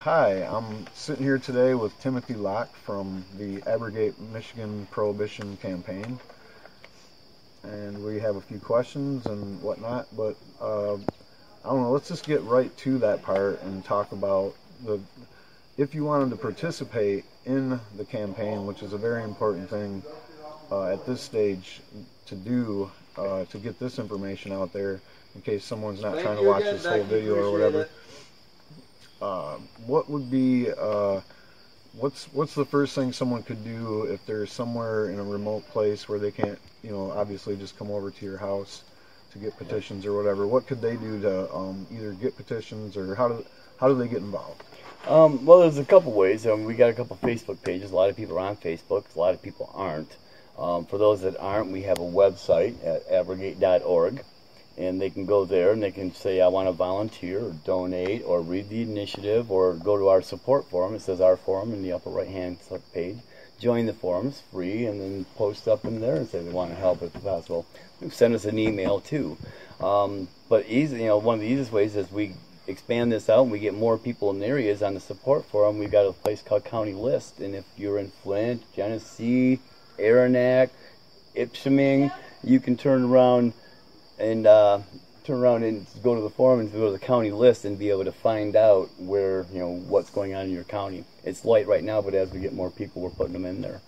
Hi, I'm sitting here today with Timothy Locke from the Abrogate Michigan Prohibition campaign, and we have a few questions and whatnot. But I don't know. Let's just get right to that part and talk about the if you wanted to participate in the campaign, which is a very important thing at this stage to do to get this information out there in case someone's not trying to watch this whole video or whatever. What would be what's the first thing someone could do if they're somewhere in a remote place where they can't, obviously just come over to your house to get petitions or whatever? What could they do to either get petitions, or how do they get involved? Well, there's a couple ways. We got a couple Facebook pages. A lot of people are on Facebook. A lot of people aren't. For those that aren't, we have a website at abrogate.org. And they can go there and they can say, I want to volunteer or donate or read the initiative or go to our support forum. It says our forum in the upper right-hand page. Join the forum, it's free, and then post up in there and say they want to help if possible. Send us an email too. But easy, one of the easiest ways is we expand this out and we get more people in areas on the support forum. We've got a place called County List, and if you're in Flint, Genesee, Aranac, Ipshaming, you can turn around and go to the forum and go to the county list and be able to find out where, what's going on in your county. It's light right now, but as we get more people, we're putting them in there.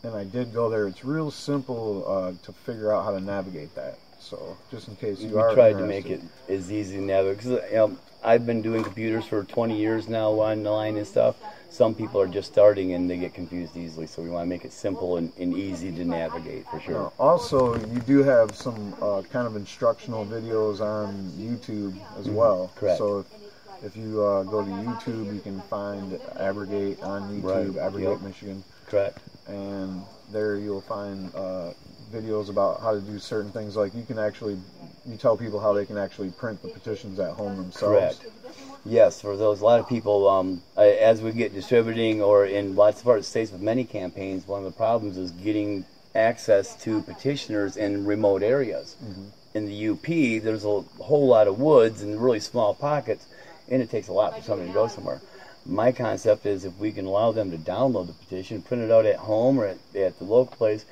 And I did go there. It's real simple to figure out how to navigate that. So just in case you are tried to make it as easy to navigate, because I've been doing computers for 20 years now online and stuff. Some people are just starting and they get confused easily, so we want to make it simple and easy to navigate for sure. Also, you do have some kind of instructional videos on YouTube as well. Correct. So if you go to YouTube, you can find Abrogate on YouTube, right. Abrogate Michigan. Correct. And there you'll find videos about how to do certain things. Like you tell people how they can actually print the petitions at home themselves. Correct. Yes, for those, a lot of people, as we get distributing, or in lots of other states with many campaigns, one of the problems is getting access to petitioners in remote areas. Mm-hmm. In the UP, there's a whole lot of woods and really small pockets, and it takes a lot for somebody to go somewhere. My concept is if we can allow them to download the petition, print it out at home or at the local place,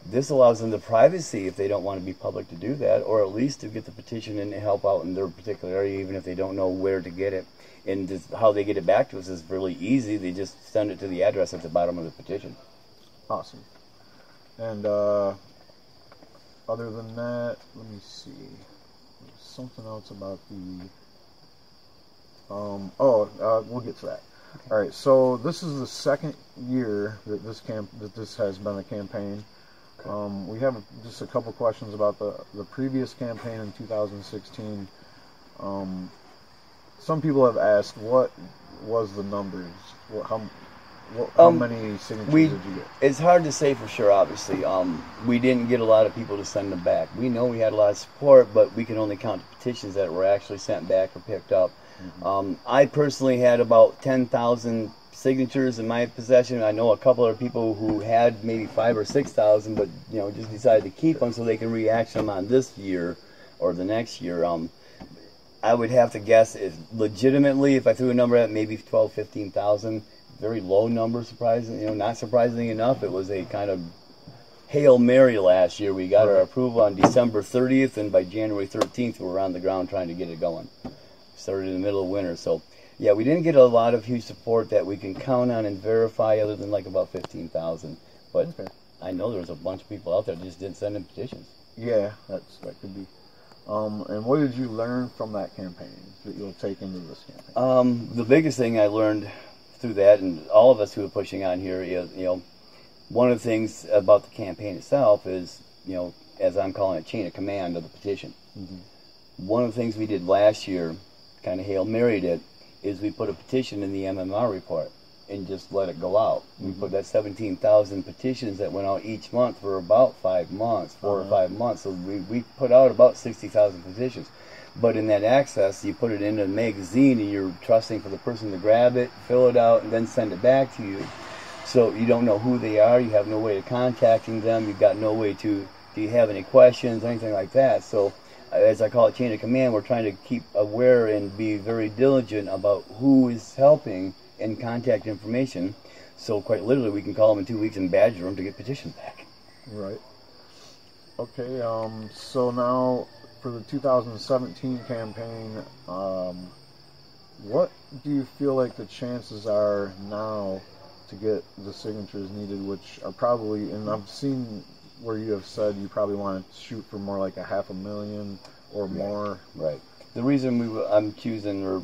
this allows them the privacy if they don't want to be public to do that, or at least to get the petition and help out in their particular area, even if they don't know where to get it. And just how they get it back to us is really easy. They just send it to the address at the bottom of the petition. Awesome. And other than that, let me see. There's something else about the... we'll get to that. Okay. All right, so this is the second year that this has been a campaign. We have just a couple questions about the previous campaign in 2016. Some people have asked, what was the numbers? How many signatures did you get? It's hard to say for sure, obviously. We didn't get a lot of people to send them back. We know we had a lot of support, but we can only count the petitions that were actually sent back or picked up. Mm-hmm. I personally had about 10,000 signatures in my possession. I know a couple of people who had maybe 5,000 or 6,000, but just decided to keep them so they can reaction them on this year or the next year. I would have to guess, legitimately, if I threw a number at maybe 12,000, 15,000, very low number, surprising. Not surprisingly enough, it was a kind of Hail Mary last year. We got our approval on December 30th, and by January 13th, we were on the ground trying to get it going. Started in the middle of winter, so yeah, we didn't get a lot of huge support that we can count on and verify, other than like about 15,000. But okay. I know there was a bunch of people out there that just didn't send in petitions. Yeah, that could be. And what did you learn from that campaign that you'll take into this campaign? The biggest thing I learned through that, and all of us who are pushing on here, is one of the things about the campaign itself is, as I'm calling it, chain of command of the petition. Mm-hmm. One of the things we did last year, kind of Hail Married it, is we put a petition in the MMR report and just let it go out. Mm-hmm. We put that 17,000 petitions that went out each month for about 5 months, 4 or 5 months. So we put out about 60,000 petitions. But in that access, you put it in a magazine and you're trusting for the person to grab it, fill it out, and then send it back to you. So you don't know who they are. You have no way of contacting them. You've got no way to, do you have any questions, anything like that. So as I call it, chain of command. We're trying to keep aware and be very diligent about who is helping and contact information. So quite literally, we can call them in 2 weeks and badger them to get petitions back. Right. Okay. So now for the 2017 campaign, what do you feel like the chances are now to get the signatures needed, which are probably, and I've seen where you have said you probably want to shoot for more like 500,000 or more. Right. The reason I'm choosing, or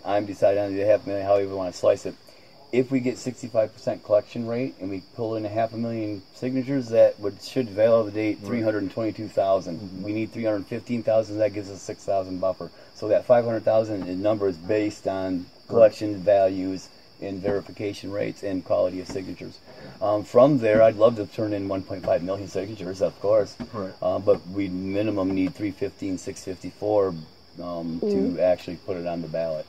I'm deciding on the 500,000, however you want to slice it. If we get 65% collection rate and we pull in 500,000 signatures, that should validate 322,000. Mm-hmm. We need 315,000. That gives us 6,000 buffer. So that 500,000 number is based on collection values and verification rates and quality of signatures. From there, I'd love to turn in 1.5 million signatures, of course. Right. But we minimum need 315, 654 to actually put it on the ballot.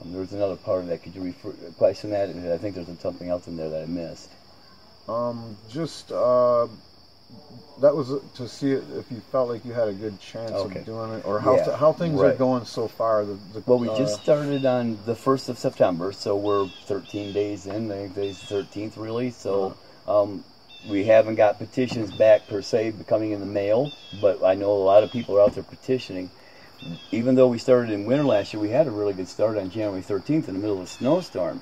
There's another part of that. Could you question that? I think there's something else in there that I missed. That was to see if you felt like you had a good chance of doing it, or how things are going so far. Well, we just started on the 1st of September, so we're 13 days in. I think today's the 13th, really. So we haven't got petitions back, per se, coming in the mail, but I know a lot of people are out there petitioning. Even though we started in winter last year, we had a really good start on January 13th in the middle of a snowstorm.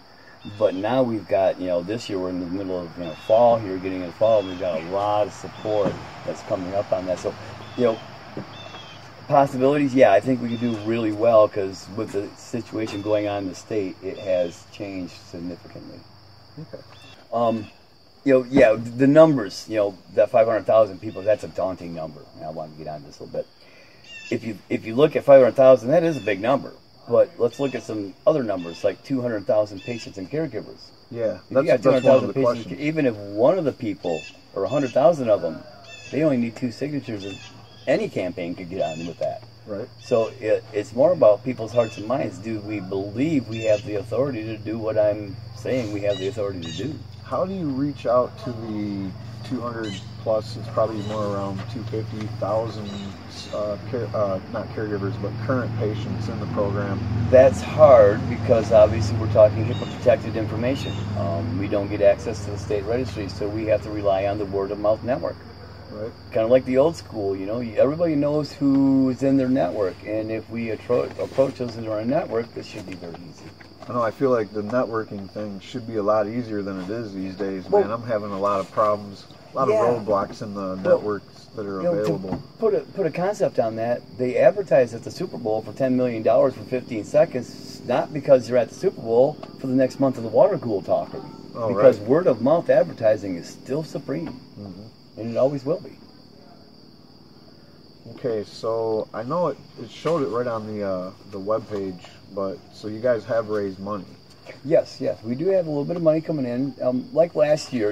But now we've got, this year we're in the middle of fall here, getting into fall, and we've got a lot of support that's coming up on that. So, possibilities, I think we could do really well, because with the situation going on in the state, it has changed significantly. Okay. The numbers, that 500,000 people, that's a daunting number. I want to get on this a little bit. If you look at 500,000, that is a big number. But let's look at some other numbers, like 200,000 patients and caregivers. Yeah, that's 200,000 patients. Even if one of the people, or 100,000 of them, they only need 2 signatures, and any campaign could get on with that. Right. So it's more about people's hearts and minds. Do we believe we have the authority to do what I'm saying we have the authority to do? How do you reach out to the 200 plus? It's probably more around 250,000 not caregivers, but current patients in the program. That's hard, because obviously we're talking HIPAA-protected information. We don't get access to the state registry, so we have to rely on the word-of-mouth network. Right. Kind of like the old school, everybody knows who's in their network, and if we approach those in our network, this should be very easy. I know, I feel like the networking thing should be a lot easier than it is these days, well, man. I'm having a lot of problems, a lot of roadblocks in the networks that are available. To put a concept on that, they advertise at the Super Bowl for $10 million for 15 seconds, not because they're at the Super Bowl, for the next month of the water cooler talking. Because word-of-mouth advertising is still supreme, and it always will be. Okay, so I know it showed it right on the web page, but so you guys have raised money. Yes, we do have a little bit of money coming in. Like last year,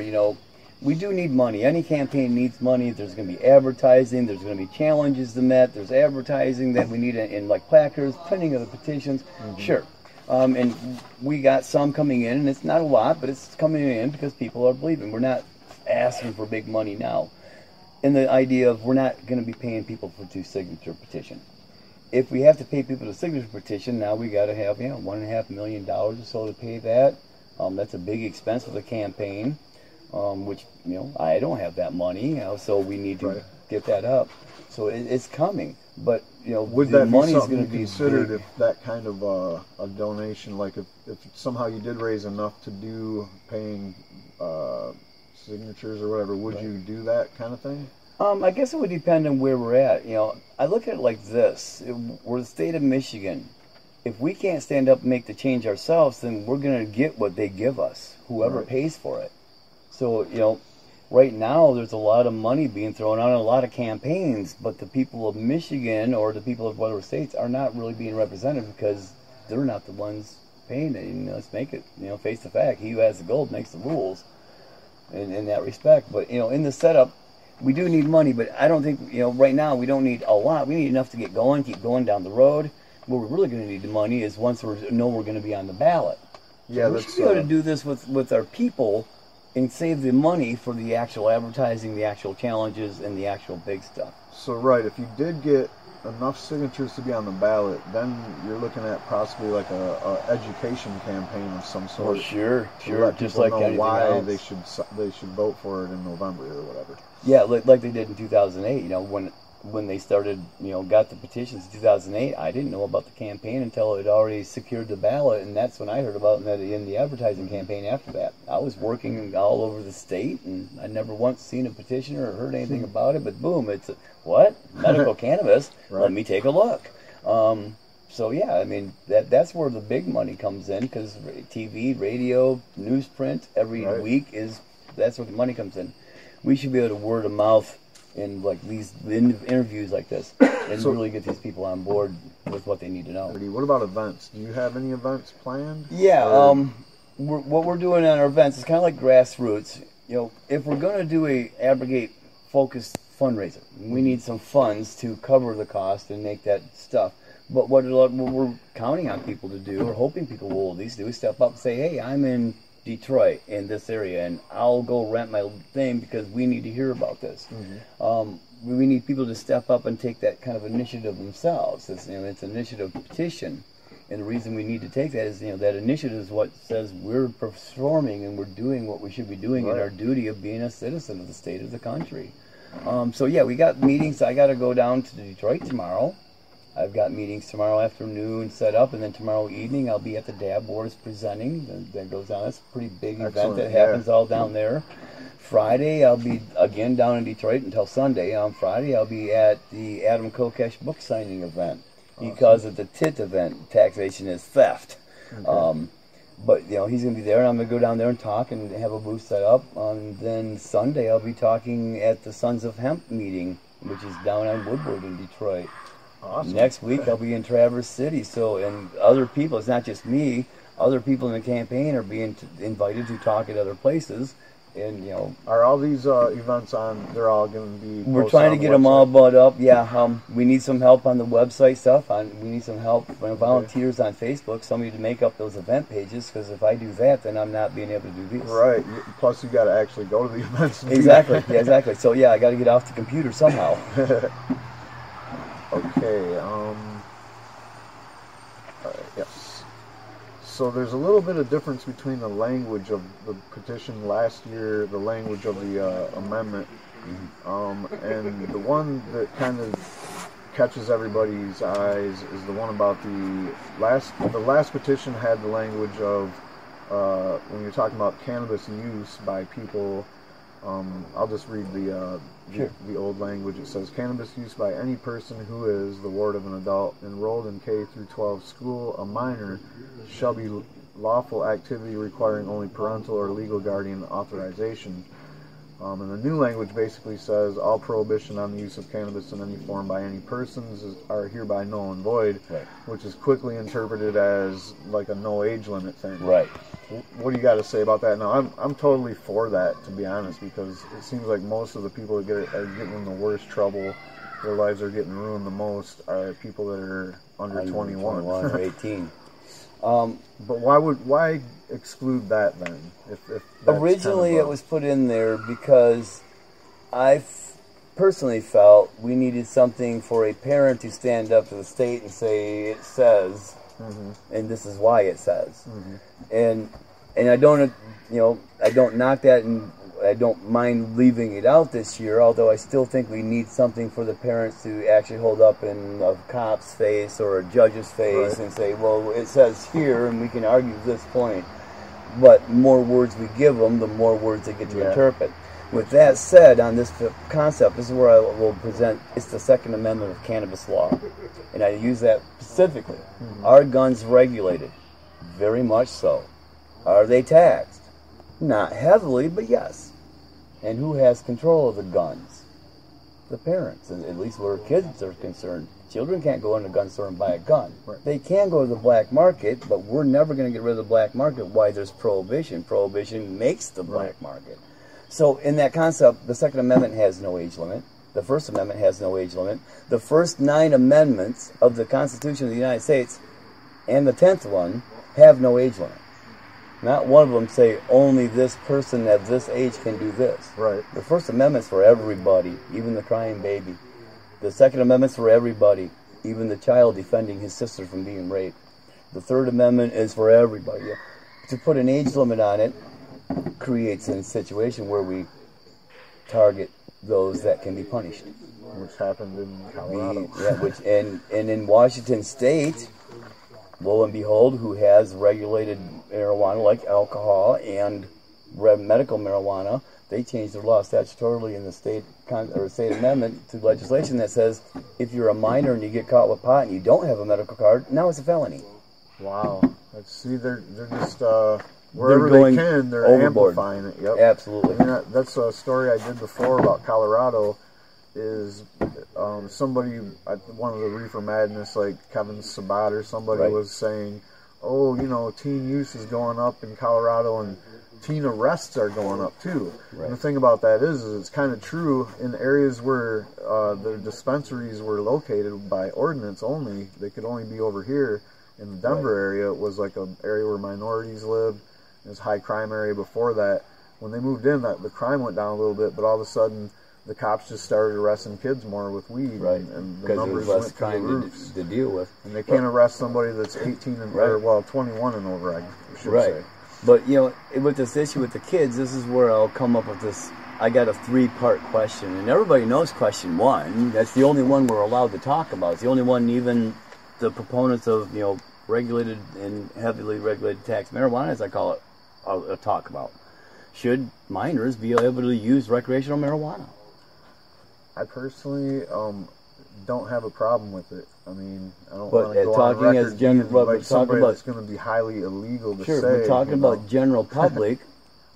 we do need money. Any campaign needs money. There's going to be advertising. There's going to be challenges to met. There's advertising that we need in like placards, printing of the petitions. Sure. And we got some coming in, and it's not a lot, but it's coming in because people are believing. We're not asking for big money now. And the idea of we're not going to be paying people to signature petition. If we have to pay people to signature petition, now we got to have $1.5 million or so to pay that. That's a big expense for the campaign, which I don't have that money, so we need to get that up. So it's coming, but would the that money be is going something to be considered big. if that kind of a donation, like if somehow you did raise enough to do paying signatures or whatever, would you do that kind of thing? I guess it would depend on where we're at. I look at it like this. We're the state of Michigan. If we can't stand up and make the change ourselves, then we're going to get what they give us, whoever pays for it. So, right now there's a lot of money being thrown out on a lot of campaigns, but the people of Michigan or the people of other states are not really being represented because they're not the ones paying it. Let's make it, face the fact. He who has the gold makes the rules in that respect. But, in the setup, we do need money, but I don't think, right now we don't need a lot. We need enough to keep going down the road. Where we're really going to need the money is once we know we're going to be on the ballot. Yeah, we should be able to do this with our people and save the money for the actual advertising, the actual challenges, and the actual big stuff. So, right, if you did get enough signatures to be on the ballot, then you're looking at possibly like a education campaign of some sort. Well, sure, to sure. let Just people like know anything why else. they should vote for it in November or whatever. Yeah, like they did in 2008. You know, when they started, you know, got the petitions in 2008, I didn't know about the campaign until it had already secured the ballot, and that's when I heard about it in the advertising campaign after that. I was working all over the state, and I never once seen a petition or heard anything about it, but boom, it's, what? Medical cannabis? Right. Let me take a look. So yeah, I mean, that's where the big money comes in, because TV, radio, newsprint, every Right. week that's where the money comes in. We should be able to word of mouth in like these interviews like this, and really get these people on board with what they need to know. What about events? Do you have any events planned? Yeah, what we're doing on our events is kind of like grassroots. You know, if we're going to do a Abrogate focused fundraiser, we need some funds to cover the cost and make that stuff. But what we're counting on people to do, or hoping people will at least do, is step up and say, hey, I'm in Detroit, in this area, and I'll go rent my thing because we need to hear about this. We need people to step up and take that kind of initiative themselves. It's an initiative petition, and the reason we need to take that is, that initiative is what says we're performing and we're doing what we should be doing in our duty of being a citizen of the state of the country. So yeah, we got meetings. I got to go down to Detroit tomorrow. I've got meetings tomorrow afternoon set up, and then tomorrow evening I'll be at the Dab Wars presenting. That goes on. That's a pretty big event that happens all down there. Friday I'll be again down in Detroit until Sunday. On Friday I'll be at the Adam Kokesh book signing event, because of the TIT event. Taxation is theft. But he's going to be there, and I'm going to go down there and talk and have a booth set up. And then Sunday I'll be talking at the Sons of Hemp meeting, which is down on Woodward in Detroit. Awesome. Next week I'll be in Traverse City. So, and other people, it's not just me, other people in the campaign are being invited to talk at other places. And are all these events on? They're all going to be. We're trying to get them all bought up. Yeah, we need some help on the website stuff. We need some help from volunteers on Facebook. Somebody to make up those event pages. Because if I do that, then I'm not being able to do these. Right. Plus, you got to actually go to the events. Exactly. Yeah, exactly. So yeah, I got to get off the computer somehow. Okay. Yes. So there's a little bit of difference between the language of the petition last year, the language of the amendment, and the one that kind of catches everybody's eyes is the one about the last petition had the language of when you're talking about cannabis use by people. I'll just read the old language. It says, cannabis use by any person who is the ward of an adult enrolled in K through 12 school, a minor, shall be lawful activity requiring only parental or legal guardian authorization. And the new language basically says all prohibition on the use of cannabis in any form by any persons are hereby null and void, which is quickly interpreted as like a no age limit thing. Right. What do you got to say about that? Now, I'm totally for that, to be honest, because it seems like most of the people that are getting in the worst trouble, their lives are getting ruined the most, are people that are under 21 or 18. But why exclude that then? If originally it was put in there because I personally felt we needed something for a parent to stand up to the state and say it says, and this is why it says, and I don't I don't knock that, and I don't mind leaving it out this year, although I still think we need something for the parents to actually hold up in a cop's face or a judge's face and say, well, it says here, and we can argue this point. But the more words we give them, the more words they get to interpret. With that said, on this concept, this is where I will present, it's the Second Amendment of cannabis law. And I use that specifically. Are guns regulated? Very much so. Are they taxed? Not heavily, but yes. And who has control of the guns? The parents, at least where kids are concerned. Children can't go in a gun store and buy a gun. They can go to the black market, but we're never going to get rid of the black market. Why? There's prohibition. Prohibition makes the black market. So in that concept, the Second Amendment has no age limit. The First Amendment has no age limit. The first 9 amendments of the Constitution of the United States and the 10th one have no age limit. Not one of them say only this person at this age can do this. Right. The First Amendment's for everybody, even the crying baby. The Second Amendment's for everybody, even the child defending his sister from being raped. The Third Amendment is for everybody. To put an age limit on it creates a situation where we target those that can be punished. Which happened in Colorado. And in Washington State, lo and behold, who has regulated marijuana like alcohol and medical marijuana, they changed their law statutorily in the state amendment to legislation that says if you're a minor and you get caught with pot and you don't have a medical card, now it's a felony. Wow. Let's see, they're just wherever they can, they're overboard. amplifying it. Yep. Absolutely. I mean, that's a story I did before about Colorado. Is somebody at one of the Reefer Madness, like Kevin Sabat or somebody, was saying, oh, you know, teen use is going up in Colorado and teen arrests are going up too. Right. And the thing about that is it's kind of true in areas where the dispensaries were located by ordinance only. They could only be over here in the Denver area. It was like an area where minorities lived. It was a high crime area before that. When they moved in, the crime went down a little bit, but all of a sudden the cops just started arresting kids more with weed, and the numbers went through the roofs to deal with. And they can't arrest somebody that's 18 and or 21 and over, I should say. But you know, with this issue with the kids, this is where I'll come up with this. I got a 3-part question, and everybody knows question 1. That's the only one we're allowed to talk about. It's the only one even the proponents of, you know, regulated and heavily regulated tax marijuana, as I call it, talk about. Should minors be able to use recreational marijuana? I personally don't have a problem with it. I mean, I don't want to go on record as like somebody that's going to be highly illegal to say. Sure, we're talking about general public.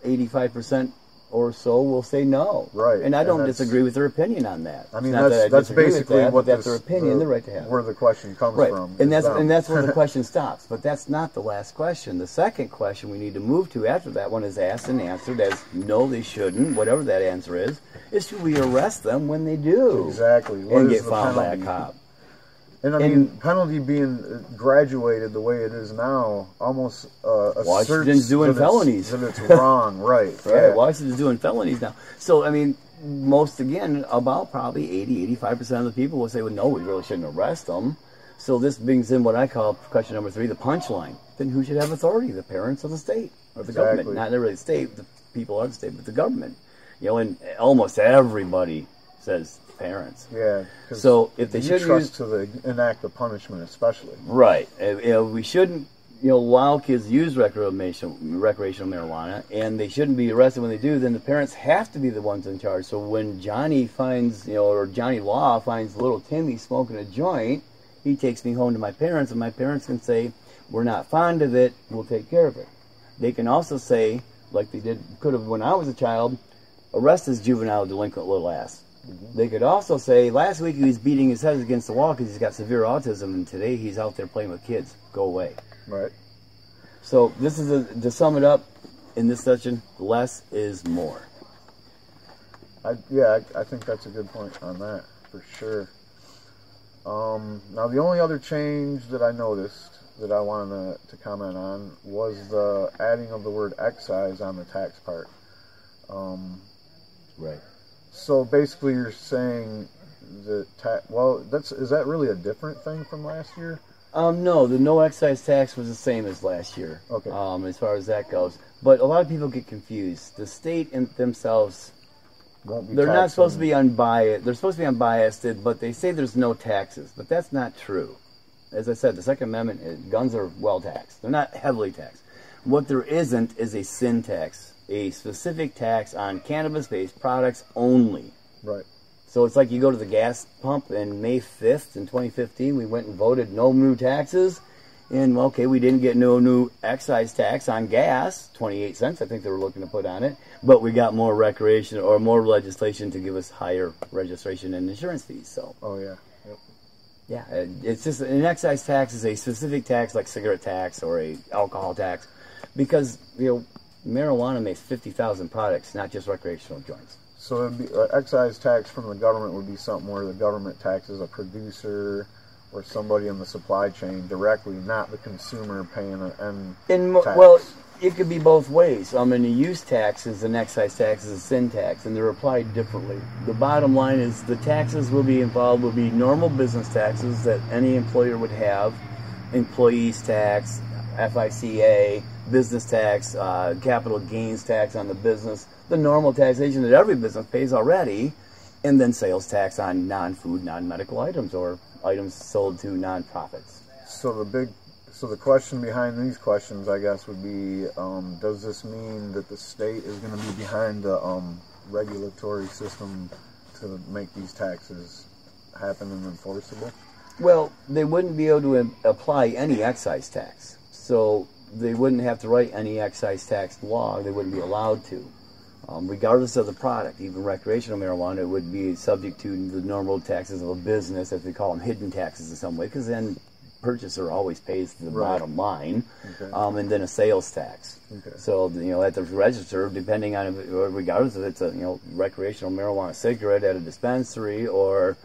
85% or so will say no. Right. And I don't disagree with their opinion on that. I mean, that's basically what that's their opinion, the right to have. Where the question comes from. And that's where the question stops. But that's not the last question. The second question we need to move to after that one is asked and answered as no, they shouldn't, whatever that answer is should we arrest them when they do? Exactly. And get found by a cop. And I mean, penalty being graduated the way it is now almost Washington's doing felonies. That it's wrong, right? Yeah. Washington's doing felonies now. So, I mean, about probably 80-85% of the people will say, well, no, we really shouldn't arrest them. So this brings in what I call question number 3, the punchline. Then who should have authority? The parents of the state or the government? Not really the state, the people of the state, but the government. You know, and almost everybody says parents. Yeah. So if they should trust to enact the punishment, especially. Right. You know, we shouldn't, you know, allow kids to use recreational marijuana, and they shouldn't be arrested when they do. Then the parents have to be the ones in charge. So when Johnny finds, you know, or Johnny Law finds little Timmy smoking a joint, he takes me home to my parents, and my parents can say, "We're not fond of it. We'll take care of it." They can also say, like they could have when I was a child, arrest this juvenile delinquent little ass. They could also say, last week he was beating his head against the wall because he's got severe autism, and today he's out there playing with kids. Go away. Right. So this is to sum it up in this session, less is more. I think that's a good point on that, for sure. Now, the only other change that I noticed that I wanted to comment on was the adding of the word excise on the tax part. Right. So basically, you're saying that is that really a different thing from last year? No, the no excise tax was the same as last year. Okay. As far as that goes, but a lot of people get confused. The state themselves, they're not supposed to be unbiased. They're supposed to be unbiased, but they say there's no taxes, but that's not true. As I said, the Second Amendment, guns are well taxed. They're not heavily taxed. What there isn't is a sin tax. A specific tax on cannabis-based products only. Right. So it's like you go to the gas pump in May 5th in 2015, we went and voted no new taxes, and okay, we didn't get no new excise tax on gas, 28 cents I think they were looking to put on it, but we got more recreation or more legislation to give us higher registration and insurance fees. So. Oh yeah. Yep. Yeah, it's just an excise tax is a specific tax like cigarette tax or a alcohol tax, because you know. Marijuana makes 50,000 products, not just recreational joints. So it'd be, excise tax from the government would be something where the government taxes a producer or somebody in the supply chain directly, not the consumer paying an tax. Well, it could be both ways. I mean, the use tax is an excise tax, is a sin tax, and they're applied differently. The bottom line is the taxes will be involved will be normal business taxes that any employer would have, employees tax, FICA, business tax, capital gains tax on the business, the normal taxation that every business pays already, and then sales tax on non-food, non-medical items or items sold to non-profits. So the question behind these questions, I guess, would be, does this mean that the state is going to be behind the regulatory system to make these taxes happen and enforceable? Well, they wouldn't be able to apply any excise tax. So they wouldn't have to write any excise tax law. They wouldn't be allowed to. Regardless of the product, even recreational marijuana, it would be subject to the normal taxes of a business, as they call them, hidden taxes in some way, because then purchaser always pays the bottom line, and then a sales tax. So at the register, depending on regardless if it's a recreational marijuana cigarette at a dispensary or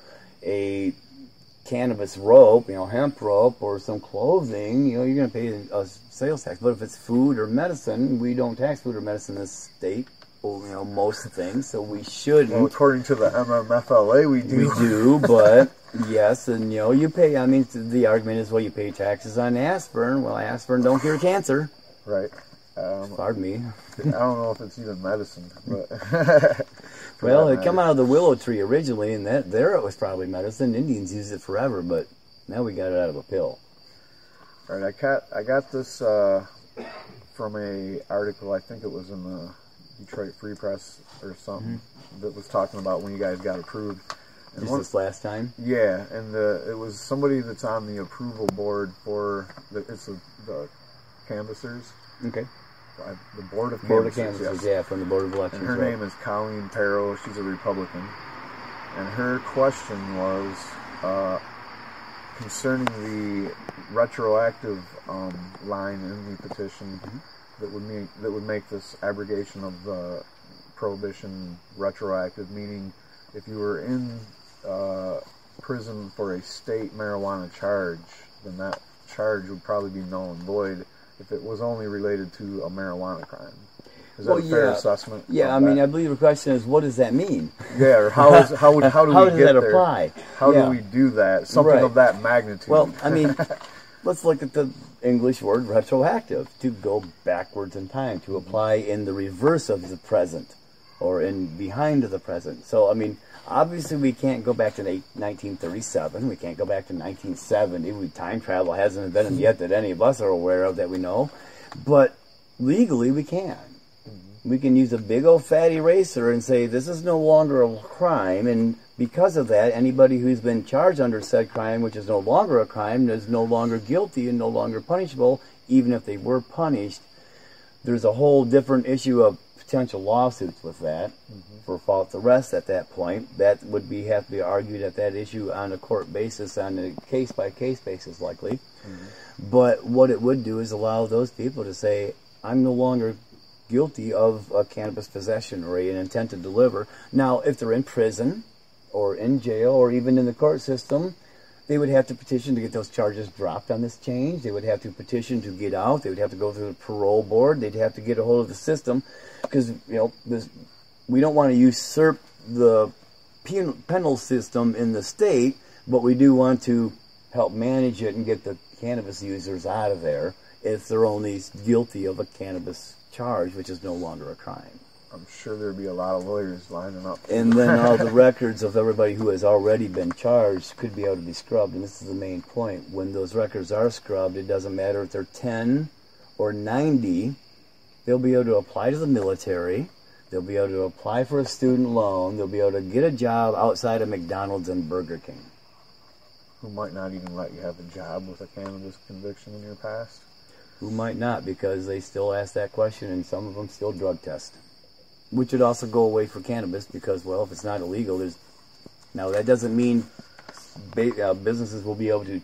a cannabis rope, hemp rope, or some clothing, you're going to pay a sales tax. But if it's food or medicine, we don't tax food or medicine in this state. Most things, so we shouldn't. Well, according to the MMFLA, we do. We do, but yes, and you pay. I mean, the argument is, well, you pay taxes on aspirin. Well, aspirin don't cure cancer. Right. Pardon me. I don't know if it's even medicine, but well, it come out of the willow tree originally, and there it was probably medicine. Indians used it forever, but now we got it out of a pill. All right, I got this from a article. I think it was in the Detroit Free Press or something that was talking about when you guys got approved. And this last time? Yeah, and it was somebody that's on the approval board for the canvassers. Okay. The board of canvassers, yes. Yeah, from the Board of Elections. And her name is Colleen Perro. She's a Republican. And her question was concerning the retroactive line in the petition. That would make this abrogation of the prohibition retroactive, meaning if you were in prison for a state marijuana charge, then that charge would probably be null and void if it was only related to a marijuana crime. Is that a fair assessment? Yeah, I mean, I believe the question is, what does that mean? Yeah, or how do we get that there? Apply? How do we do that? Something of that magnitude. Well, I mean, let's look at the English word retroactive, to go backwards in time, to apply in the reverse of the present, or in behind the present. So, I mean, obviously we can't go back to 1937, we can't go back to 1970, time travel hasn't invented yet that any of us are aware of that we know, but legally we can. We can use a big old fat eraser and say this is no longer a crime, and because of that, anybody who's been charged under said crime, which is no longer a crime, is no longer guilty and no longer punishable, even if they were punished. There's a whole different issue of potential lawsuits with that for false arrest at that point. That would have to be argued at that issue on a court basis, on a case-by-case basis likely. But what it would do is allow those people to say, I'm no longer guilty of a cannabis possession or an intent to deliver. Now, if they're in prison or in jail or even in the court system, they would have to petition to get those charges dropped on this change. They would have to petition to get out. They would have to go through the parole board. They'd have to get a hold of the system because, we don't want to usurp the penal system in the state, but we do want to help manage it and get the cannabis users out of there if they're only guilty of a cannabis charge, which is no longer a crime. I'm sure there'd be a lot of lawyers lining up. And then all the records of everybody who has already been charged could be able to be scrubbed. And this is the main point. When those records are scrubbed, it doesn't matter if they're 10 or 90. They'll be able to apply to the military. They'll be able to apply for a student loan. They'll be able to get a job outside of McDonald's and Burger King. Who might not even let you have a job with a cannabis conviction in your past? Who might not, because they still ask that question, and some of them still drug test. Which would also go away for cannabis, because, well, if it's not illegal, now that doesn't mean businesses will be able to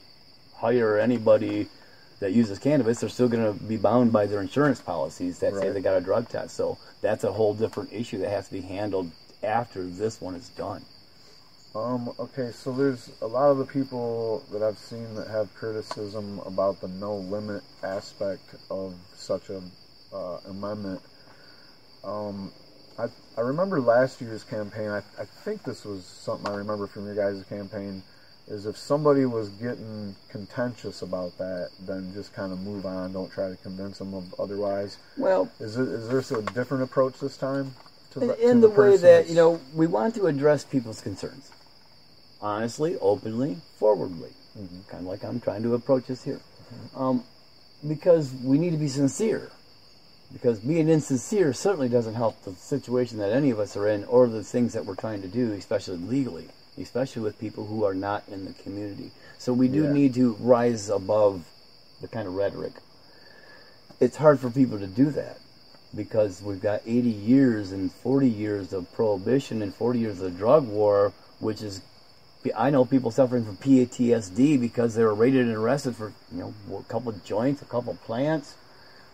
hire anybody that uses cannabis. They're still going to be bound by their insurance policies that say they got a drug test. So that's a whole different issue that has to be handled after this one is done. Okay, so there's a lot of the people that I've seen that have criticism about the no limit aspect of such a amendment. I remember last year's campaign. I think this was something I remember from your guys' campaign. Is if somebody was getting contentious about that, then just kind of move on. Don't try to convince them of otherwise. Well, is there a different approach this time? In the way that, you know, we want to address people's concerns. Honestly, openly, forwardly. Mm-hmm. Kind of like I'm trying to approach this here. Mm-hmm. Because we need to be sincere. Because being insincere certainly doesn't help the situation that any of us are in or the things that we're trying to do, especially legally, especially with people who are not in the community. So we do need to rise above the kind of rhetoric. It's hard for people to do that because we've got 80 years and 40 years of prohibition and 40 years of drug war, which is, I know people suffering from PTSD because they were raided and arrested for, you know, a couple of joints, a couple of plants,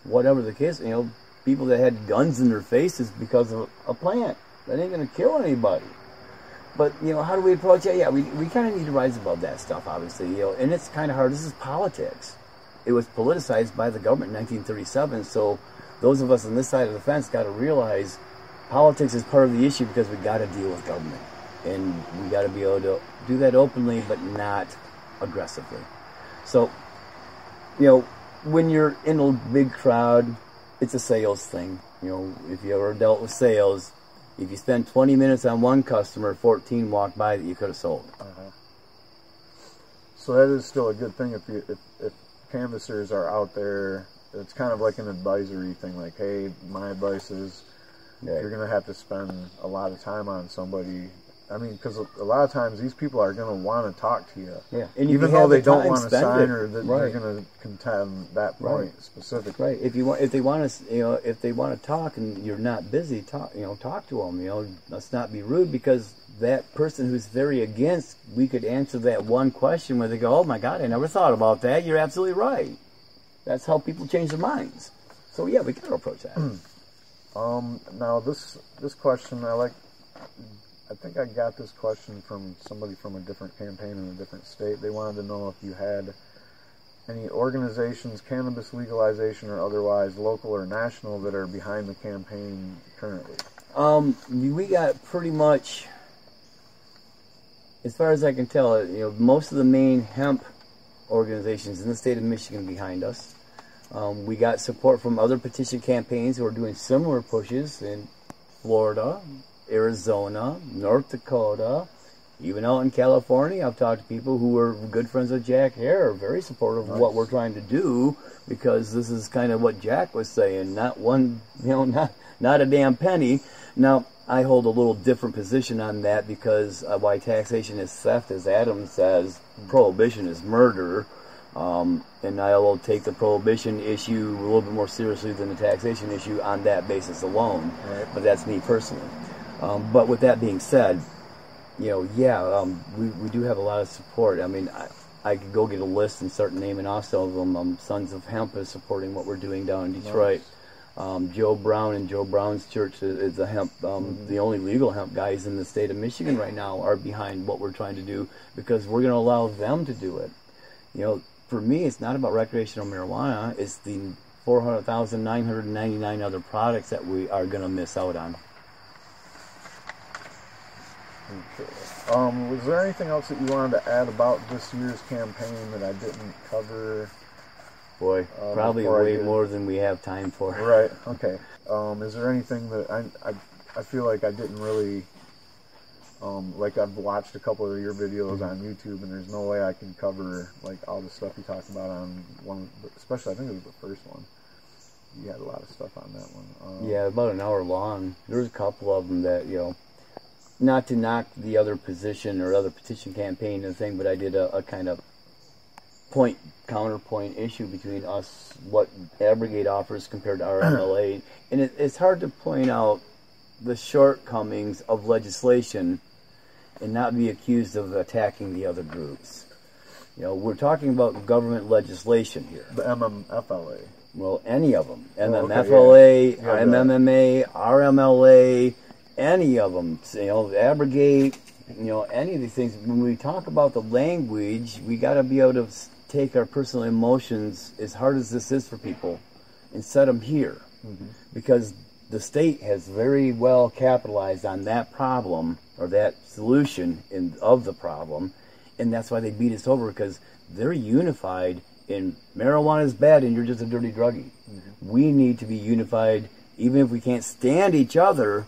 whatever the case. You know, people that had guns in their faces because of a plant that ain't going to kill anybody. But, you know, how do we approach it? Yeah, we kind of need to rise above that stuff, obviously, you know, and it's kind of hard. This is politics. It was politicized by the government in 1937, so those of us on this side of the fence got to realize politics is part of the issue because we got to deal with government. And we got to be able to do that openly, but not aggressively. So, you know, when you're in a big crowd, it's a sales thing. You know, if you ever dealt with sales, if you spend 20 minutes on one customer, 14 walk by that you could have sold. Uh-huh. So that is still a good thing if canvassers are out there. It's kind of like an advisory thing, like, hey, my advice is you're going to have to spend a lot of time on somebody. I mean, because a lot of times these people are going to want to talk to you. Yeah. And even though they don't want to sign or that they're going to contend that point specifically. Right. If they want to, you know, if they want to talk and you're not busy, talk to them. You know, let's not be rude because that person who's very against, we could answer that one question where they go, "Oh my God, I never thought about that." You're absolutely right. That's how people change their minds. So yeah, we got to approach that. Now this question I think I got this question from somebody from a different campaign in a different state. They wanted to know if you had any organizations, cannabis legalization or otherwise, local or national, that are behind the campaign currently. We got pretty much, as far as I can tell, you know, most of the main hemp organizations in the state of Michigan behind us. We got support from other petition campaigns who are doing similar pushes in Florida, Arizona, North Dakota, even out in California. I've talked to people who are good friends with Jack Hare, very supportive of what we're trying to do, because this is kind of what Jack was saying, not one, you know, not a damn penny. Now, I hold a little different position on that because why taxation is theft, as Adam says, prohibition is murder. And I will take the prohibition issue a little bit more seriously than the taxation issue on that basis alone. Right. But that's me personally. But with that being said, you know, we do have a lot of support. I mean, I could go get a list and start naming off some of them. Sons of Hemp is supporting what we're doing down in Detroit. Nice. Joe Brown and Joe Brown's church is a hemp, the only legal hemp guys in the state of Michigan right now are behind what we're trying to do because we're going to allow them to do it. You know, for me, it's not about recreational marijuana. It's the 400,999 other products that we are going to miss out on. Okay. Was there anything else that you wanted to add about this year's campaign that I didn't cover? Boy, probably way more than we have time for. Right. Okay. Is there anything that I feel like I didn't really like I've watched a couple of your videos on YouTube, and there's no way I can cover like all the stuff you talked about on one, especially I think it was the first one. You had a lot of stuff on that one. Yeah, about an hour long. There's a couple of them that, you know, not to knock the other position or other petition campaign and thing, but I did a kind of counterpoint issue between us, what Abrogate offers compared to our MLA. And it's hard to point out the shortcomings of legislation and not be accused of attacking the other groups. You know, we're talking about government legislation here. The MMFLA. Well, any of them. MMFLA, MMMA, RMLA, any of them. You know, Abrogate, you know, any of these things. When we talk about the language, we got to be able to take our personal emotions, as hard as this is for people, and set them here. because the state has very well capitalized on that problem or that solution of the problem, and that's why they beat us over, because they're unified in marijuana is bad and you're just a dirty druggie. We need to be unified. Even if we can't stand each other,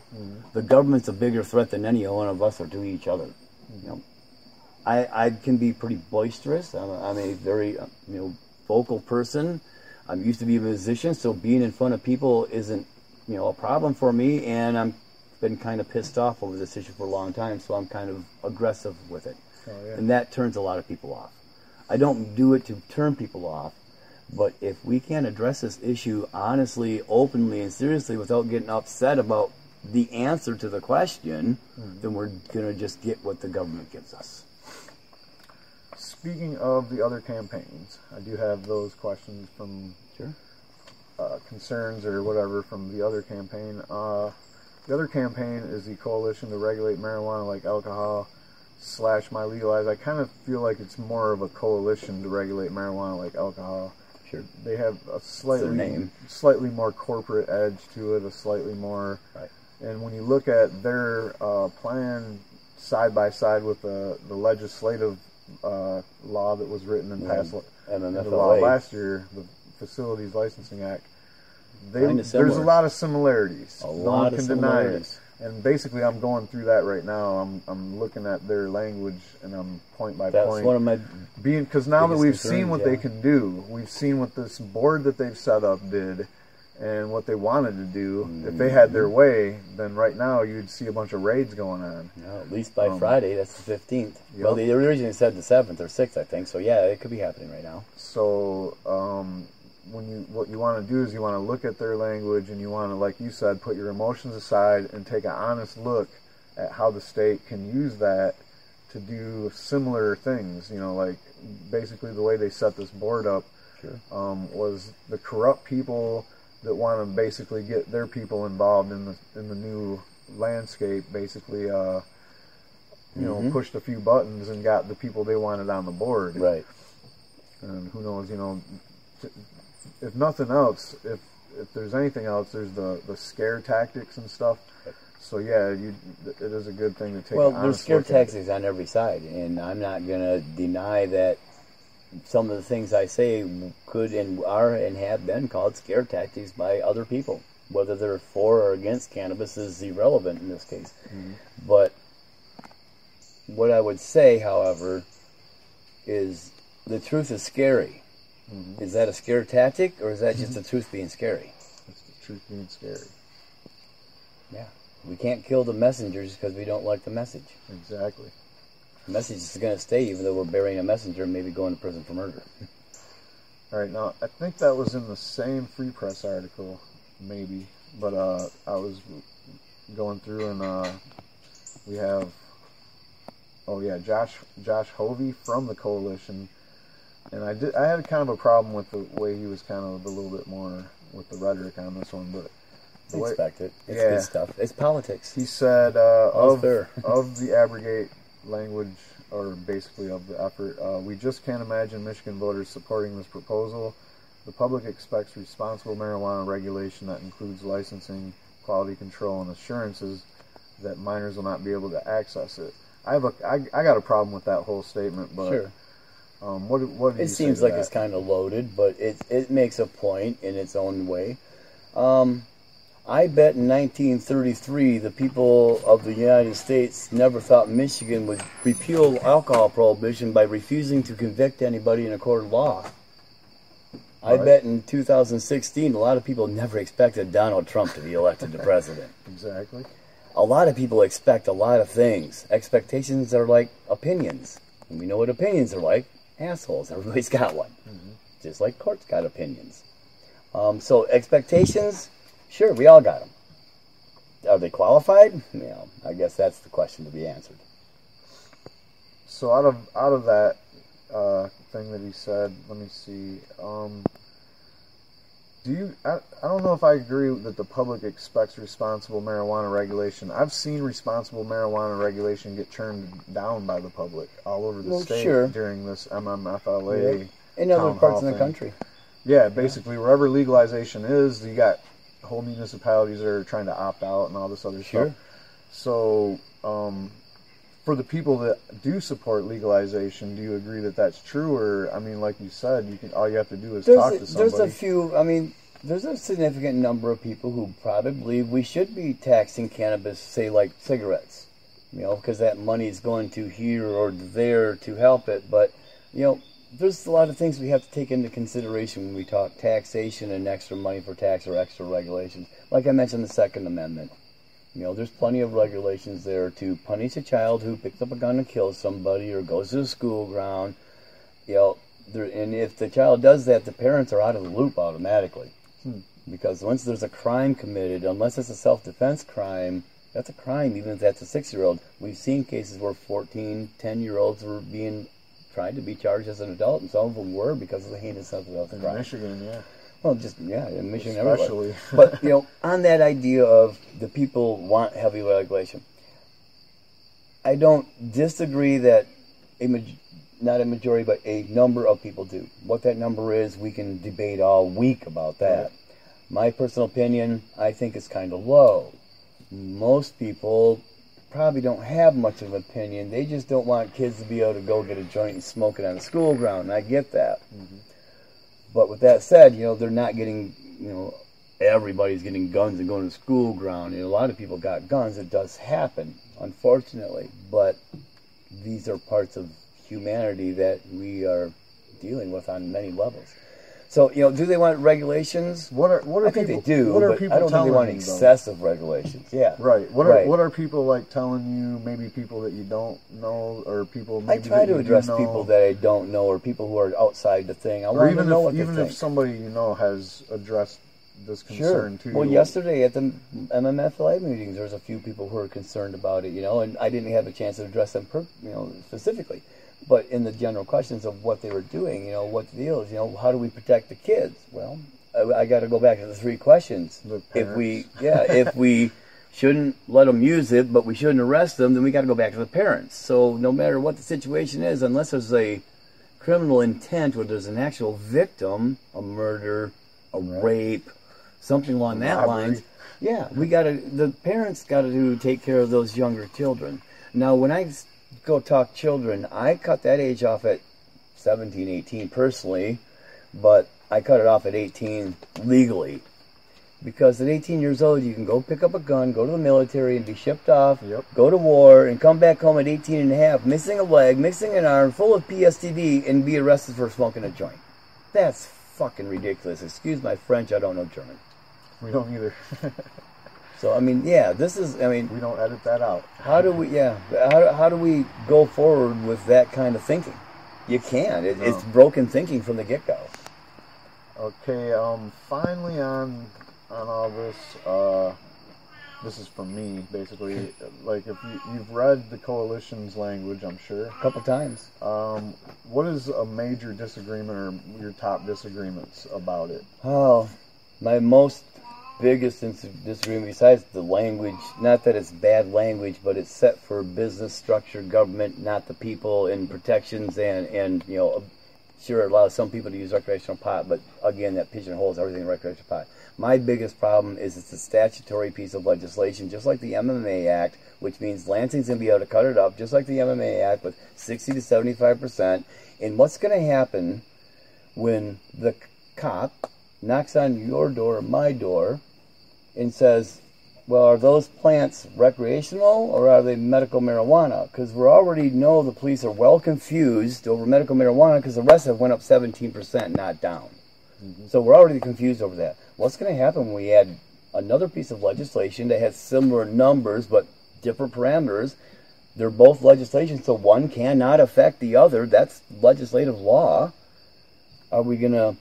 the government's a bigger threat than any one of us are to each other. You know, I can be pretty boisterous. I'm a very vocal person. I'm used to be a musician, so being in front of people isn't a problem for me. And I've been kind of pissed off over this issue for a long time, so I'm kind of aggressive with it, and that turns a lot of people off. I don't do it to turn people off. But if we can't address this issue honestly, openly, and seriously without getting upset about the answer to the question, then we're going to just get what the government gives us. Speaking of the other campaigns, I do have those questions from concerns or whatever from the other campaign. The other campaign is the Coalition to Regulate Marijuana Like Alcohol / My Legalize. I kind of feel like it's more of a coalition to regulate marijuana like alcohol. They have a slightly more corporate edge to it, a slightly more, and when you look at their plan side by side with the legislative law that was written and passed into law last year, the Facilities Licensing Act, there's a lot of similarities. No one can deny it. And basically, I'm going through that right now. I'm looking at their language, and I'm point by point. That's one of my because now that we've seen what they can do, we've seen what this board that they've set up did, and what they wanted to do. If they had their way, then right now you'd see a bunch of raids going on. At least by Friday, that's the 15th. Well, they originally said the 7th or 6th, I think. So yeah, it could be happening right now. So what you want to do is you want to look at their language, and you want to, like you said, put your emotions aside and take an honest look at how the state can use that to do similar things. Like basically the way they set this board up was the corrupt people that want to basically get their people involved in the new landscape, basically pushed a few buttons and got the people they wanted on the board. Right. And who knows, if nothing else, if there's anything else, there's the scare tactics and stuff. So yeah, it is a good thing to take. Well, there's scare tactics on every side, and I'm not going to deny that some of the things I say could and are and have been called scare tactics by other people. Whether they're for or against cannabis is irrelevant in this case. But what I would say, however, is the truth is scary. Is that a scare tactic, or is that just the truth being scary? It's the truth being scary. Yeah. We can't kill the messengers because we don't like the message. Exactly. The message is going to stay even though we're burying a messenger and maybe going to prison for murder. All right, now, I think that was in the same Free Press article, maybe. But I was going through, and we have, Josh Hovey from the Coalition. And I had kind of a problem with the way he was kind of a little bit more with the rhetoric on this one, but expect it. It's good stuff. It's politics. He said of the abrogate language, or basically of the effort, we just can't imagine Michigan voters supporting this proposal. The public expects responsible marijuana regulation that includes licensing, quality control, and assurances that minors will not be able to access it. I got a problem with that whole statement, but. Sure. What do you It seems like it's kind of loaded, but it makes a point in its own way. I bet in 1933 the people of the United States never thought Michigan would repeal alcohol prohibition by refusing to convict anybody in a court of law. I bet in 2016 a lot of people never expected Donald Trump to be elected to president. Exactly. A lot of people expect a lot of things. Expectations are like opinions. And we know what opinions are like. Assholes. Everybody's got one. Just like courts got opinions. So expectations, sure, we all got them. Are they qualified? I guess that's the question to be answered. So out of that thing that he said, let me see. I don't know if I agree that the public expects responsible marijuana regulation. I've seen responsible marijuana regulation get turned down by the public all over the state during this MMFLA in other parts of the country. Yeah, basically wherever legalization is, you got whole municipalities are trying to opt out and all this other Sure. stuff. So, for the people that do support legalization, do you agree that that's true? Or, I mean, like you said, all you have to do is talk to somebody. There's a few, I mean, there's a significant number of people who probably believe we should be taxing cannabis, say like cigarettes, you know, because that money is going to here or there to help it. But, you know, there's a lot of things we have to take into consideration when we talk taxation and extra money for tax or extra regulations. Like I mentioned, the Second Amendment. You know, there's plenty of regulations there to punish a child who picks up a gun and kills somebody or goes to the school ground. You know, and if the child does that, the parents are out of the loop automatically. Because once there's a crime committed, unless it's a self-defense crime, that's a crime, even if that's a 6-year-old. We've seen cases where 14, 10-year-olds were tried to be charged as an adult, and some of them were because of the heinousness of the crime. In Michigan, yeah. Well, in Michigan, especially. Everywhere. But, you know, on that idea of the people want heavy regulation, I don't disagree that not a majority, but a number of people do. What that number is, we can debate all week about that. Right. My personal opinion, I think it's kind of low. Most people probably don't have much of an opinion. They just don't want kids to be able to go get a joint and smoke it on the school ground, and I get that. Mm-hmm. But with that said, you know, they're not getting, you know, everybody's getting guns and going to the school ground. You know, a lot of people got guns. It does happen, unfortunately. But these are parts of humanity that we are dealing with on many levels. So, you know, do they want regulations? I think they do, but I don't think they want excessive regulations. Yeah. Right. What are people like telling you, maybe people that you don't know, or people maybe I try to address people that I don't know, or people who are outside the thing. I want to know what they think. Even if somebody you know has addressed this concern too. Well, yesterday at the MMFLA meetings, there was a few people who were concerned about it, you know, and I didn't have a chance to address them, specifically. But in the general questions of what they were doing, you know, what the deal is, you know, how do we protect the kids? Well, I got to go back to the 3 questions. If we shouldn't let them use it, but we shouldn't arrest them, then we got to go back to the parents. So no matter what the situation is, unless there's a criminal intent where there's an actual victim, a murder, a rape, something along that lines, the parents got to take care of those younger children. Now, when I go talk children, I cut that age off at 17, 18 personally, but I cut it off at 18 legally. Because at 18 years old, you can go pick up a gun, go to the military and be shipped off, go to war, and come back home at 18 and a half, missing a leg, missing an arm, full of PSTD, and be arrested for smoking a joint. That's fucking ridiculous. Excuse my French, I don't know German. We don't either. So, I mean, yeah, this is, I mean... We don't edit that out. How do we go forward with that kind of thinking? You can't. It's broken thinking from the get-go. Okay, finally on all this, this is from me, basically. Like, if you've read the Coalition's language, I'm sure. A couple times. What is a major disagreement or your top disagreements about it? Oh, my most biggest disagreement besides the language, not that it's bad language, but it's set for business structure, government, not the people, and protections, and you know, sure, it allows some people to use recreational pot, but again, that pigeonholes everything in recreational pot. My biggest problem is it's a statutory piece of legislation, just like the MMA Act, which means Lansing's going to be able to cut it up, just like the MMA Act, with 60 to 75%. And what's going to happen when the cop knocks on your door or my door and says, well, are those plants recreational or are they medical marijuana? Because we already know the police are well confused over medical marijuana because the rest have went up 17%, not down. Mm-hmm. So we're already confused over that. What's going to happen when we add another piece of legislation that has similar numbers but different parameters? They're both legislation, so one cannot affect the other. That's legislative law. Are we going to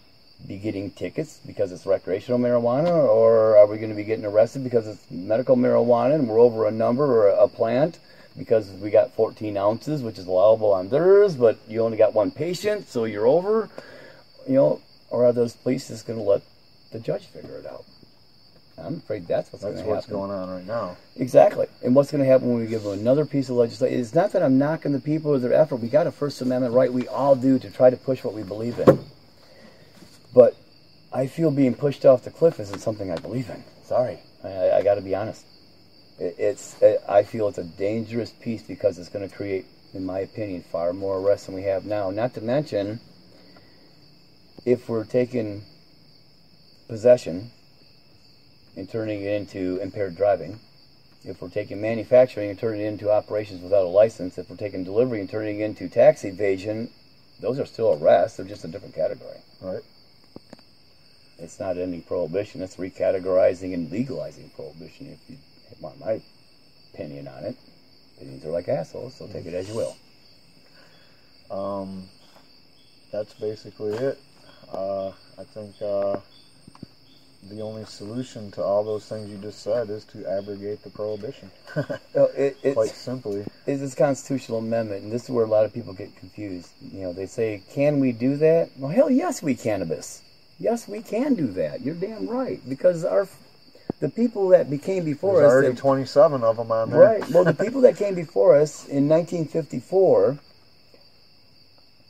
be getting tickets because it's recreational marijuana, or are we going to be getting arrested because it's medical marijuana and we're over a number or a plant because we got 14 ounces, which is allowable on theirs, but you only got one patient, so you're over, you know? Or are those police just going to let the judge figure it out? I'm afraid that's what's going to happen. That's what's going on right now. Exactly. And what's going to happen when we give them another piece of legislation? It's not that I'm knocking the people or their effort. We got a First Amendment right. We all do to try to push what we believe in. But I feel being pushed off the cliff isn't something I believe in. Sorry, I got to be honest. I feel it's a dangerous piece because it's going to create, in my opinion, far more arrests than we have now. Not to mention, if we're taking possession and turning it into impaired driving, if we're taking manufacturing and turning it into operations without a license, if we're taking delivery and turning it into tax evasion, those are still arrests. They're just a different category. Right. It's not any prohibition. It's recategorizing and legalizing prohibition, if you want my opinion on it. Opinions are like assholes, so take it as you will. That's basically it. I think the only solution to all those things you just said is to abrogate the prohibition. Quite simply. It's this constitutional amendment, and this is where a lot of people get confused. They say, can we do that? Well, hell yes, we cannabis. Yes, we can do that. You're damn right. Because the people that became before There's us... already 27 of them on there. Right. Well, the people that came before us in 1954,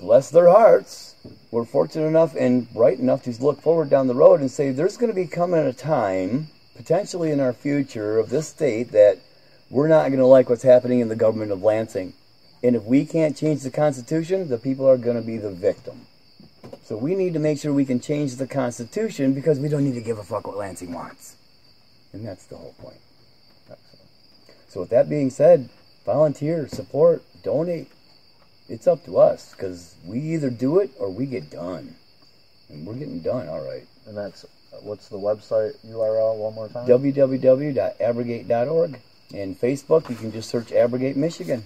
bless their hearts, were fortunate enough and bright enough to look forward down the road and say, there's going to be coming a time, potentially in our future, of this state that we're not going to like what's happening in the government of Lansing. And if we can't change the Constitution, the people are going to be the victim. So we need to make sure we can change the Constitution because we don't need to give a fuck what Lansing wants. And that's the whole point. So with that being said, volunteer, support, donate. It's up to us because we either do it or we get done. And we're getting done, all right. And that's, what's the website URL one more time? www.abrogate.org. And Facebook, you can just search Abrogate Michigan.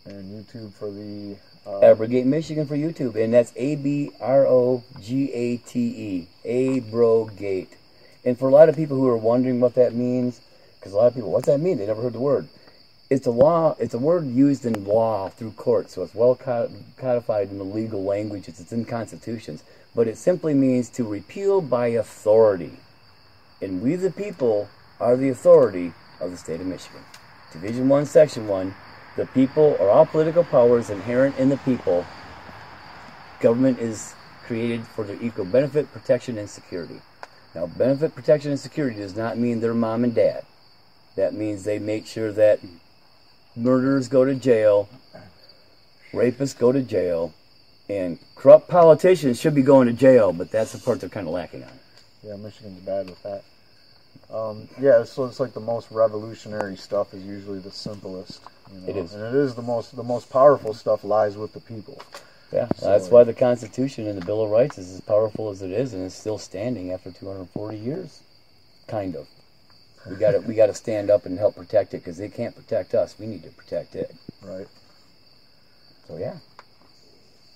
And YouTube for the... Abrogate Michigan for YouTube. And that's ABROGATE. Abrogate. And for a lot of people who are wondering what that means, because a lot of people, what's that mean? They never heard the word. It's a law. It's a word used in law through court, so it's well codified in the legal language. It's in constitutions. But it simply means to repeal by authority. And we the people are the authority of the state of Michigan. Division 1, Section 1, the people are all political powers inherent in the people. Government is created for their equal benefit, protection, and security. Now, benefit, protection, and security does not mean their mom and dad. That means they make sure that murderers go to jail, rapists go to jail, and corrupt politicians should be going to jail, but that's the part they're kind of lacking on. Yeah, Michigan's bad with that. Yeah, so it's like the most revolutionary stuff is usually the simplest. It is. And it is the most powerful stuff lies with the people. Yeah, so that's why the Constitution and the Bill of Rights is as powerful as it is, and it's still standing after 240 years. Kind of. We got to stand up and help protect it because they can't protect us. We need to protect it. Right. So yeah.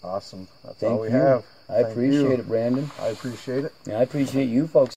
Awesome. That's Thank all we you. have. I appreciate it, Brandon. I appreciate it. And I appreciate you folks